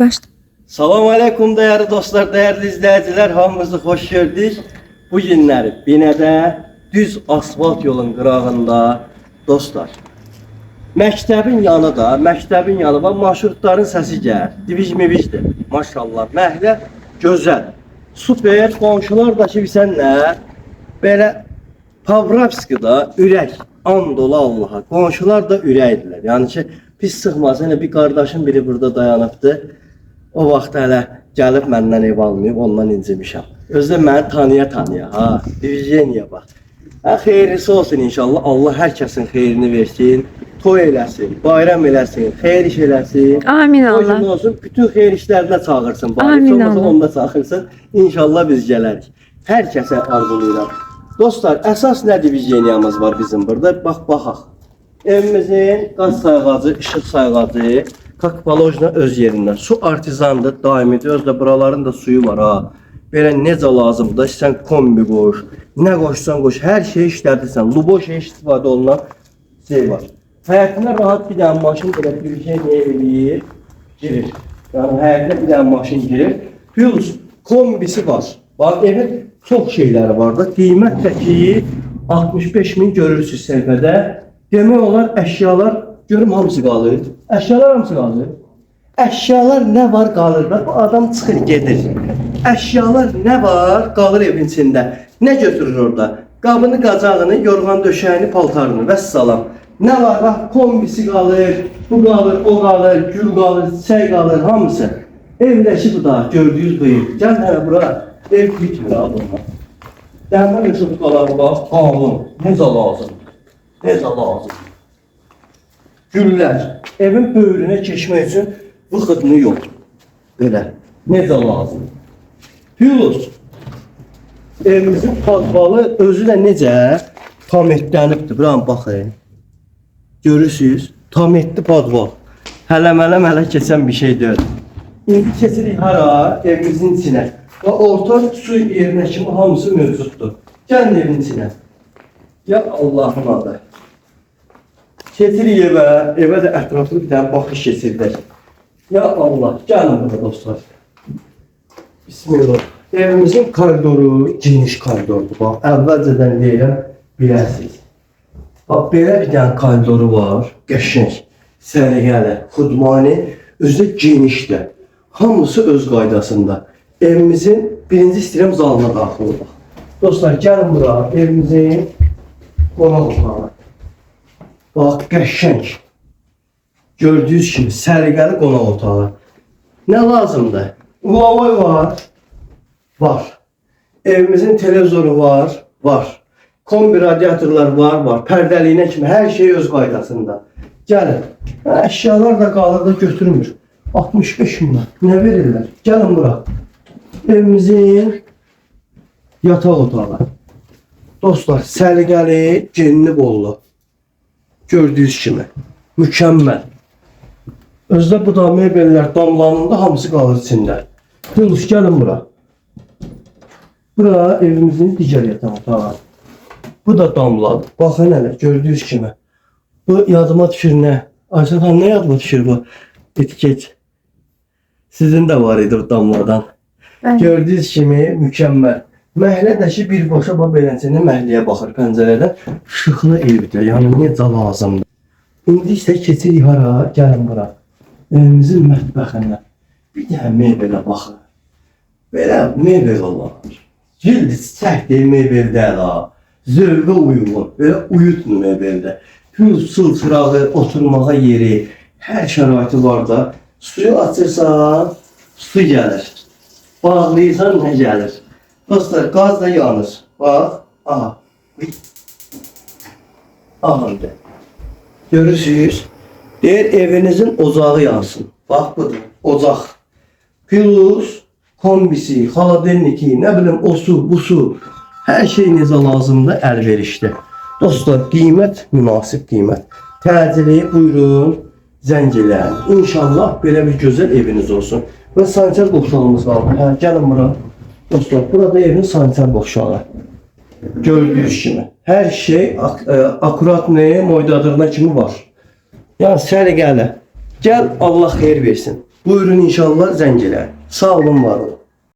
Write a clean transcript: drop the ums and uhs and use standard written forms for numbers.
Baş. Salam aleykum değerli dostlar, değerli izleyiciler, hamınızı hoş gördük. Bu günləri Binədə düz asfalt yolun qırağında dostlar. Məktəbin yanı da, məktəbin yanı var, marşrutların səsi gəlir. Diviz-mivizdir. Maşallah, məhlə gözəl. Super, qonşular da ki, bilsənlər, belə Pavlovskıda ürək, and ola Allaha. Qonşular da ürəkdirlər. Yəni ki, pis sıxmasın, bir qardaşım biri burada dayanıbdı. O vaxt hələ gəlib məndən ev almayıb, ondan incimişəm. Özdə məni tanıya, ha, diviziyaya bax. Xeyrisi olsun inşallah, Allah hər kəsin xeyrini versin, toy eləsin, bayram eləsin, xeyir iş eləsin. Amin Allah. Toy olsun, bütün xeyir işlərinə çağırsın, Amin olmasa Allah. onda çağırsın. İnşallah biz gələrik. Hər kəsə arzulayıram. Dostlar, əsas nə diviziyamız var bizim burada? Bax, baxaq. Evimizin qaz sayğacı, işıq sayğacı, kakpalojla öz yerindən. Su artizandır, daimidir. Özdə buraların da suyu var ha. Belə necə lazımdır, sən kombi qoş, nə qoşsan qoş, hər şey işlədirsən. Lubo şey istifadə olunan şey var. Həyətinə rahat bir dənə maşın belə bir şey nə eləyir, girir. Yəni həyətinə bir dənə maşın girir. Plus kombisi var. Bax, evin çox şeyləri var da. Qiymət də ki 65.000 görürsünüz səhifədə. Demək olar əşyalar, görüm hamısı qalır. Əşyalar hamısı qalır. Əşyalar nə var qalır da, bu adam çıxır gedir. Əşyalar nə var qalır evin içində. Nə götürür orada? Qabını, qacağını, yorğan döşəyini, paltarını və salam. Nə var? Bax, kombisi qalır, bu qalır, o qalır, gül qalır, çiçək qalır, hamısı. Evdəki bu da gördüyünüz bu ev. Gəl hələ bura, ev bitmir adamlar. Dəmir ışıqları bax, qalın, necə lazım? Necə lazım? Güllər, evin böyrünə keçmək üçün bu xıdını yox. Belə, necə lazım? Plus, evimizin padvalı özü də necə tam etlənibdir. Buram baxın. Görürsünüz, tam etli padval. Hələ keçən bir şey deyil. İndi keçirik hara? Evimizin içinə. Və orta su yerinə kimi hamısı mövcuddur. Gəlin evin içinə. Ya Allah'ın adı. Keçirik evə də ətraflı bir dənə baxış keçirdək. Ya Allah, gəlin burada dostlar. Bismillah. Evimizin koridoru geniş koridordur. Bax, əvvəlcədən deyirəm, biləsiniz. Bax, belə bir dənə koridoru var. Qəşəng, səliqəli, xudmani, özü də genişdir. Hamısı öz qaydasında. Evimizin birinci istəyirəm zalına daxil olmaq. Dostlar, gəlin bura, evimizin qonaq otağı. Bax, qəşəng. Gördüyünüz kimi, səliqəli qonaq otağı. Nə lazımdır? Lavay var. Var. Evimizin televizoru var. Var. Kombi radiatorlar var. Pərdəliyinə kimi hər şey öz qaydasında. Gəlin. Əşyalar da qalır da götürmür. 65 milyon. Nə verirlər? Gəlin bura. Evimizin yataq otağı. Dostlar, səliqəli, genli bollu. Gördüyünüz kimi. Mükəmməl. Özdə bu da mebellər damlanında hamısı qalır içində. Plus, gəlin bura. Bura evimizin digər yataq otağı. Bu da damladı. Baxın hələ, gördüyünüz kimi. Bu yadıma düşür nə? Ayşən xanım, nə yadıma düşür bu etiket? Sizin də var idi bu damladan. Gördüyünüz kimi mükəmməl. Məhlədəki birbaşa beləncəni məhliyə baxır pəncərədən. Işıqlı evdir, yəni necə lazımdır. İndi isə keçirik hara, gəlin bura. Evimizin mətbəxindən. Bir dənə mebelə baxın. Belə mebel olar. Cildi çiçəkdir mebeldə la. Zövqə uyğun, belə uyutlu mebeldə. Plus çılçırağı, oturmağa yeri, hər şəraiti var da. Suyu açırsan, su gəlir. Bağlayırsan, nə gəlir? Dostlar, qaz da yanır. Bax, aha. Ahanda. Görürsünüz. Deyir, evinizin ocağı yansın. Bax, budur, ocaq. Plus, kombisi, xaladenniki, nə bilim, o su, bu su. Hər şey necə lazımdır, əlverişli. Dostlar, qiymət, münasib qiymət. Təcili, buyurun, zəng eləyin. İnşallah belə bir gözəl eviniz olsun. Və sanitar boşluğumuz qaldı. Hə, gəlin bura. Dostlar, burada evin sanitar boşluğu. Gördüyünüz kimi. Hər şey akurat neye, moydadırına kimi var. Yəni səliqəli. Gəl, Allah xeyir versin. Buyurun inşallah zəng elə. Sağ olun, var olun.